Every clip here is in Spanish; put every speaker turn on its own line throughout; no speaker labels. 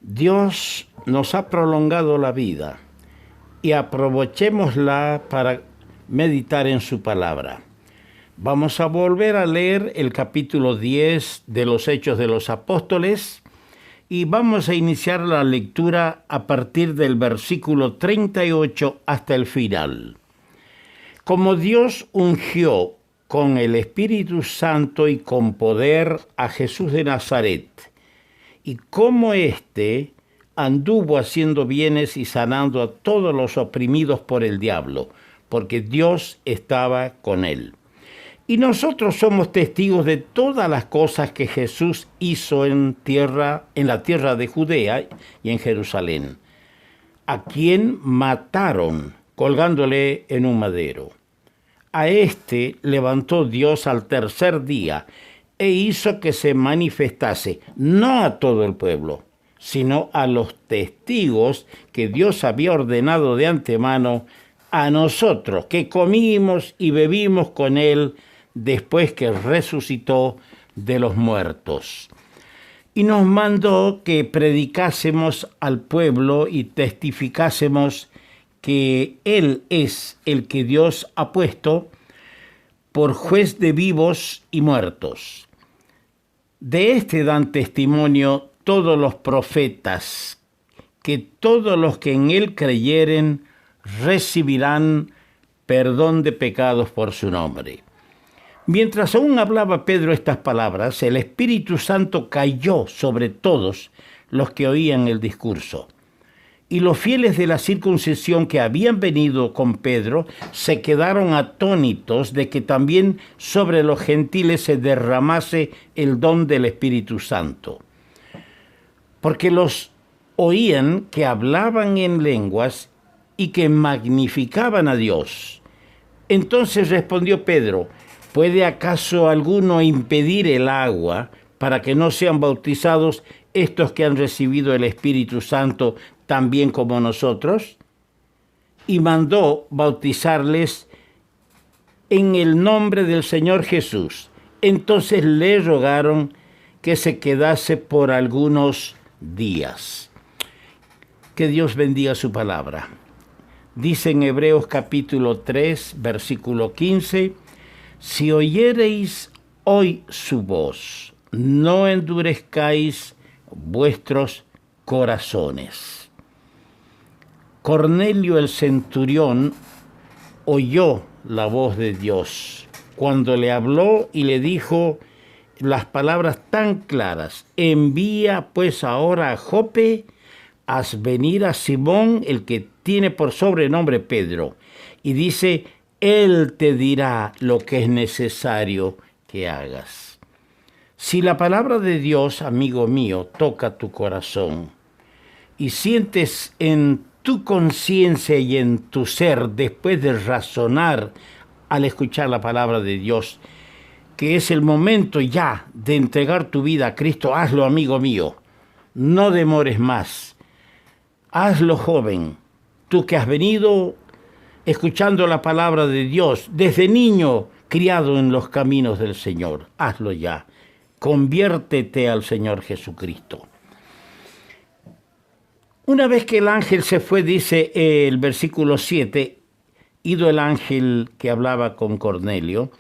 Dios nos ha prolongado la vida y aprovechémosla para meditar en su palabra. Vamos a volver a leer el capítulo 10 de los Hechos de los Apóstoles y vamos a iniciar la lectura a partir del versículo 38 hasta el final. Como Dios ungió con el Espíritu Santo y con poder a Jesús de Nazaret, y cómo éste anduvo haciendo bienes y sanando a todos los oprimidos por el diablo, porque Dios estaba con él. Y nosotros somos testigos de todas las cosas que Jesús hizo en la tierra de Judea y en Jerusalén, a quien mataron colgándole en un madero. A éste levantó Dios al tercer día e hizo que se manifestase, no a todo el pueblo, sino a los testigos que Dios había ordenado de antemano, a nosotros que comimos y bebimos con él después que resucitó de los muertos. Y nos mandó que predicásemos al pueblo y testificásemos que él es el que Dios ha puesto por juez de vivos y muertos. De este dan testimonio todos los profetas, que todos los que en él creyeren recibirán perdón de pecados por su nombre. Mientras aún hablaba Pedro estas palabras, el Espíritu Santo cayó sobre todos los que oían el discurso. Y los fieles de la circuncisión que habían venido con Pedro se quedaron atónitos de que también sobre los gentiles se derramase el don del Espíritu Santo. Porque los oían que hablaban en lenguas y que magnificaban a Dios. Entonces respondió Pedro: ¿puede acaso alguno impedir el agua para que no sean bautizados estos que han recibido el Espíritu Santo también como nosotros? Y mandó bautizarles en el nombre del Señor Jesús. Entonces le rogaron que se quedase por algunos días. Que Dios bendiga su palabra. Dice en Hebreos capítulo 3, versículo 15, si oyereis hoy su voz, no endurezcáis vuestros corazones. Cornelio el centurión oyó la voz de Dios cuando le habló y le dijo las palabras tan claras: envía pues ahora a Jope, haz venir a Simón, el que tiene por sobrenombre Pedro, y dice, él te dirá lo que es necesario que hagas. Si la palabra de Dios, amigo mío, toca tu corazón y sientes en tu conciencia y en tu ser, después de razonar al escuchar la palabra de Dios, que es el momento ya de entregar tu vida a Cristo, hazlo, amigo mío. No demores más. Hazlo, joven. Tú que has venido escuchando la palabra de Dios desde niño, criado en los caminos del Señor. Hazlo ya. Conviértete al Señor Jesucristo. Una vez que el ángel se fue, dice el versículo 7, ido el ángel que hablaba con Cornelio,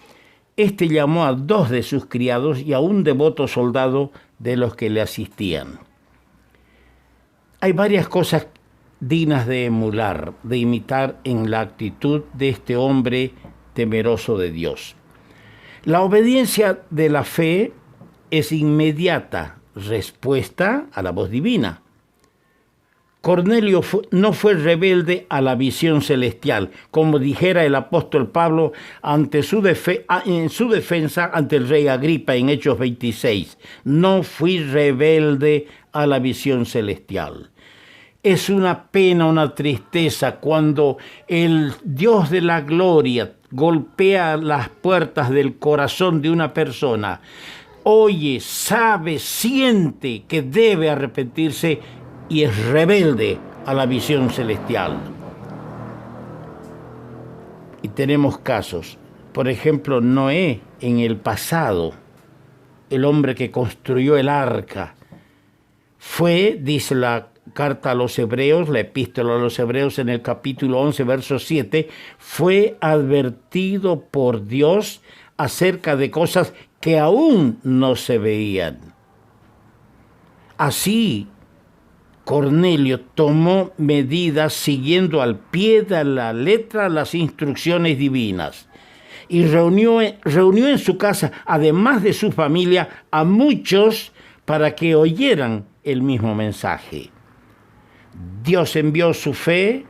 este llamó a 2 de sus criados y a un devoto soldado de los que le asistían. Hay varias cosas dignas de emular, de imitar en la actitud de este hombre temeroso de Dios. La obediencia de la fe es inmediata respuesta a la voz divina. Cornelio no fue rebelde a la visión celestial, como dijera el apóstol Pablo en su defensa ante el rey Agripa en Hechos 26. No fui rebelde a la visión celestial. Es una pena, una tristeza cuando el Dios de la gloria golpea las puertas del corazón de una persona. Oye, sabe, siente que debe arrepentirse y es rebelde a la visión celestial. Y tenemos casos. Por ejemplo, Noé en el pasado, el hombre que construyó el arca, Fue, dice la carta a los Hebreos, la epístola a los Hebreos en el capítulo 11, verso 7, fue advertido por Dios acerca de cosas que aún no se veían. Así, Cornelio tomó medidas siguiendo al pie de la letra las instrucciones divinas y reunió en su casa, además de su familia, a muchos para que oyeran el mismo mensaje. Dios envió su fe,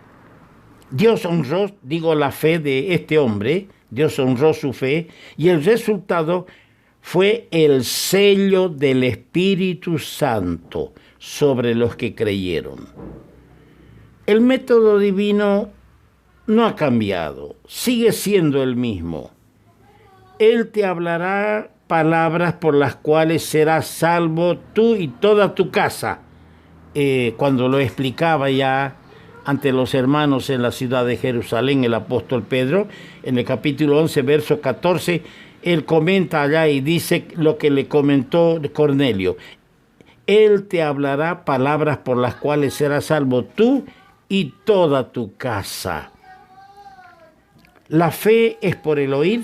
Dios honró, la fe de este hombre, Dios honró su fe, y el resultado fue el sello del Espíritu Santo sobre los que creyeron. El método divino no ha cambiado, sigue siendo el mismo. Él te hablará palabras por las cuales serás salvo tú y toda tu casa. Cuando lo explicaba ya ante los hermanos en la ciudad de Jerusalén, el apóstol Pedro, en el capítulo 11, verso 14, él comenta allá y dice lo que le comentó Cornelio. Él te hablará palabras por las cuales serás salvo tú y toda tu casa. La fe es por el oír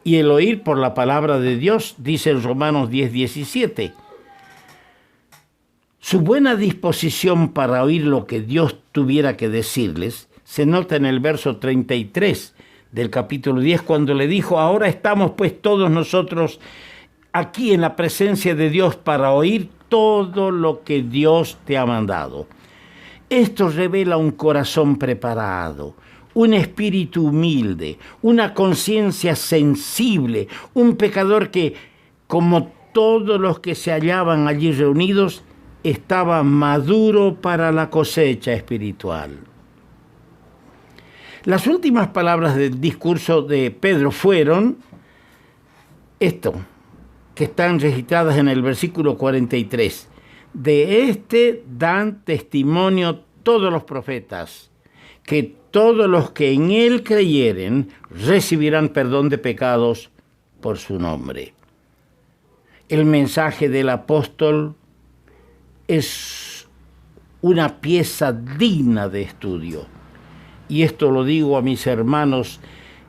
y el oír por la palabra de Dios, dice en Romanos 10:17. Su buena disposición para oír lo que Dios tuviera que decirles se nota en el verso 33 del capítulo 10, cuando le dijo: ahora estamos pues todos nosotros aquí en la presencia de Dios para oír todo lo que Dios te ha mandado. Esto revela un corazón preparado, un espíritu humilde, una conciencia sensible, un pecador que, como todos los que se hallaban allí reunidos, estaba maduro para la cosecha espiritual. Las últimas palabras del discurso de Pedro fueron esto, que están registradas en el versículo 43. De este dan testimonio todos los profetas, que todos los que en él creyeren recibirán perdón de pecados por su nombre. El mensaje del apóstol es una pieza digna de estudio. Y esto lo digo a mis hermanos,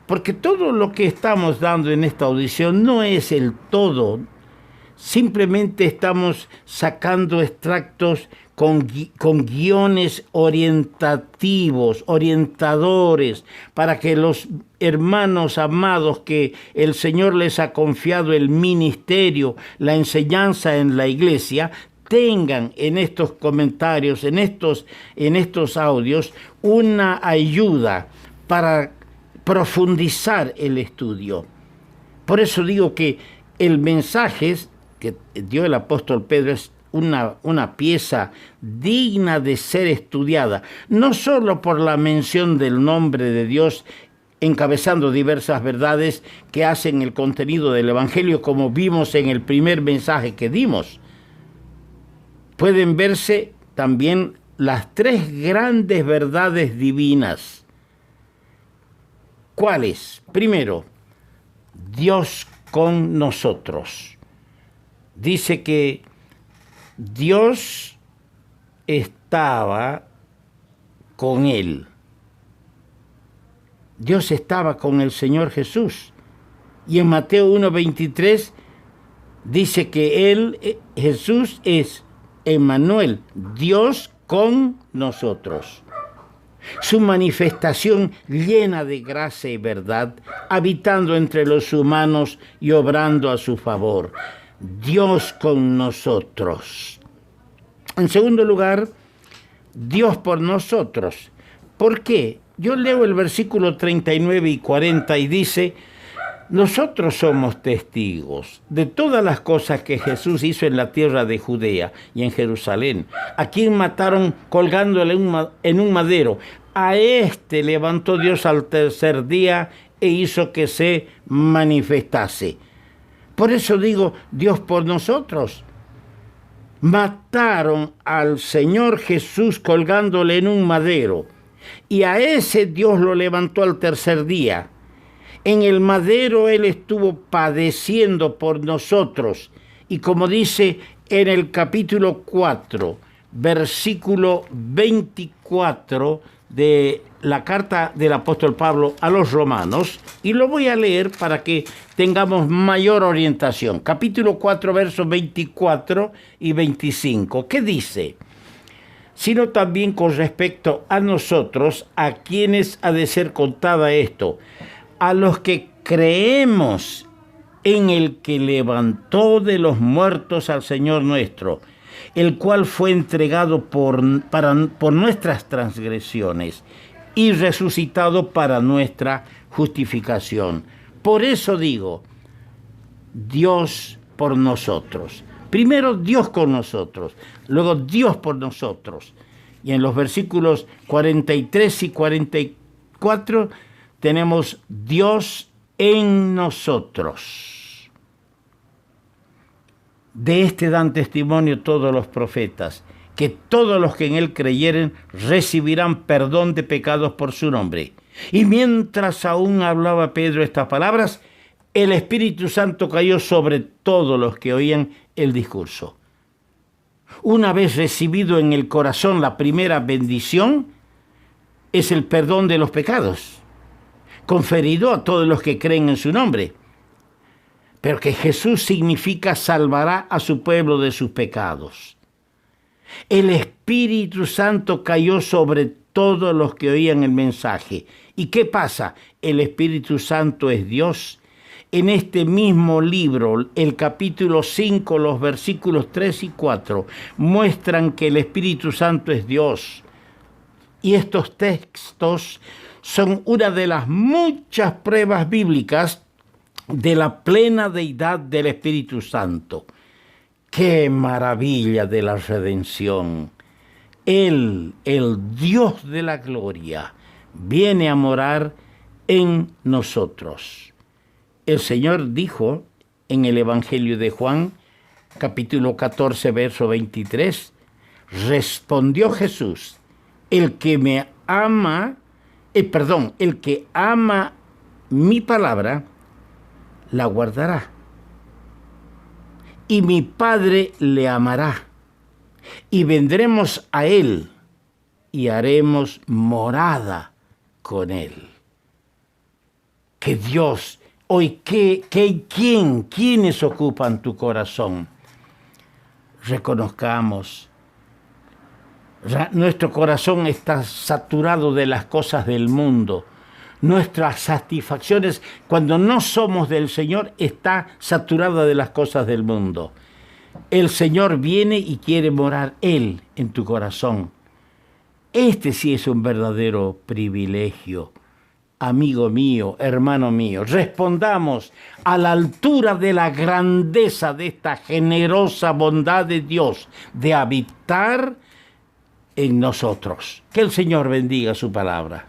porque todo lo que estamos dando en esta audición no es el todo. Simplemente estamos sacando extractos con guiones orientativos, orientadores, para que los hermanos amados que el Señor les ha confiado el ministerio, la enseñanza en la iglesia, tengan en estos comentarios, en estos audios, una ayuda para profundizar el estudio. Por eso digo que el mensaje que dio el apóstol Pedro es una pieza digna de ser estudiada, no solo por la mención del nombre de Dios, encabezando diversas verdades que hacen el contenido del Evangelio, como vimos en el primer mensaje que dimos. Pueden verse también las tres grandes verdades divinas. ¿Cuáles? Primero, Dios con nosotros. Dice que Dios estaba con él. Dios estaba con el Señor Jesús. Y en Mateo 1:23 dice que Jesús es Emmanuel, Dios con nosotros. Su manifestación llena de gracia y verdad, habitando entre los humanos y obrando a su favor. Dios con nosotros. En segundo lugar, Dios por nosotros. ¿Por qué? Yo leo el versículo 39 y 40 y dice: nosotros somos testigos de todas las cosas que Jesús hizo en la tierra de Judea y en Jerusalén, a quien mataron colgándole en un madero. A este levantó Dios al tercer día e hizo que se manifestase. Por eso digo, Dios por nosotros. Mataron al Señor Jesús colgándole en un madero, y a ese Dios lo levantó al tercer día. En el madero Él estuvo padeciendo por nosotros, y como dice en el capítulo 4, versículo 24 de la carta del apóstol Pablo a los romanos, y lo voy a leer para que tengamos mayor orientación. Capítulo 4, versos 24 y 25. ¿Qué dice? Sino también con respecto a nosotros, a quienes ha de ser contada esto, a los que creemos en el que levantó de los muertos al Señor nuestro, el cual fue entregado por nuestras transgresiones y resucitado para nuestra justificación. Por eso digo, Dios por nosotros. Primero Dios con nosotros, luego Dios por nosotros. Y en los versículos 43 y 44 tenemos Dios en nosotros. De este dan testimonio todos los profetas, que todos los que en él creyeren recibirán perdón de pecados por su nombre. Y mientras aún hablaba Pedro estas palabras, el Espíritu Santo cayó sobre todos los que oían el discurso. Una vez recibido en el corazón la primera bendición, es el perdón de los pecados, conferido a todos los que creen en su nombre. Pero que Jesús significa salvará a su pueblo de sus pecados. El Espíritu Santo cayó sobre todos los que oían el mensaje. ¿Y qué pasa? El Espíritu Santo es Dios. En este mismo libro, el capítulo 5, los versículos 3 y 4, muestran que el Espíritu Santo es Dios. Y estos textos son una de las muchas pruebas bíblicas de la plena deidad del Espíritu Santo. ¡Qué maravilla de la redención! Él, el Dios de la gloria, viene a morar en nosotros. El Señor dijo en el Evangelio de Juan, capítulo 14, verso 23, respondió Jesús, el que ama mi palabra, la guardará, y mi Padre le amará, y vendremos a él, y haremos morada con él. Que Dios, hoy, ¿quiénes ocupan tu corazón? Reconozcamos, nuestro corazón está saturado de las cosas del mundo. Nuestras satisfacciones, cuando no somos del Señor, está saturada de las cosas del mundo. El Señor viene y quiere morar Él en tu corazón. Este sí es un verdadero privilegio. Amigo mío, hermano mío, respondamos a la altura de la grandeza de esta generosa bondad de Dios de habitar en nosotros. Que el Señor bendiga su palabra.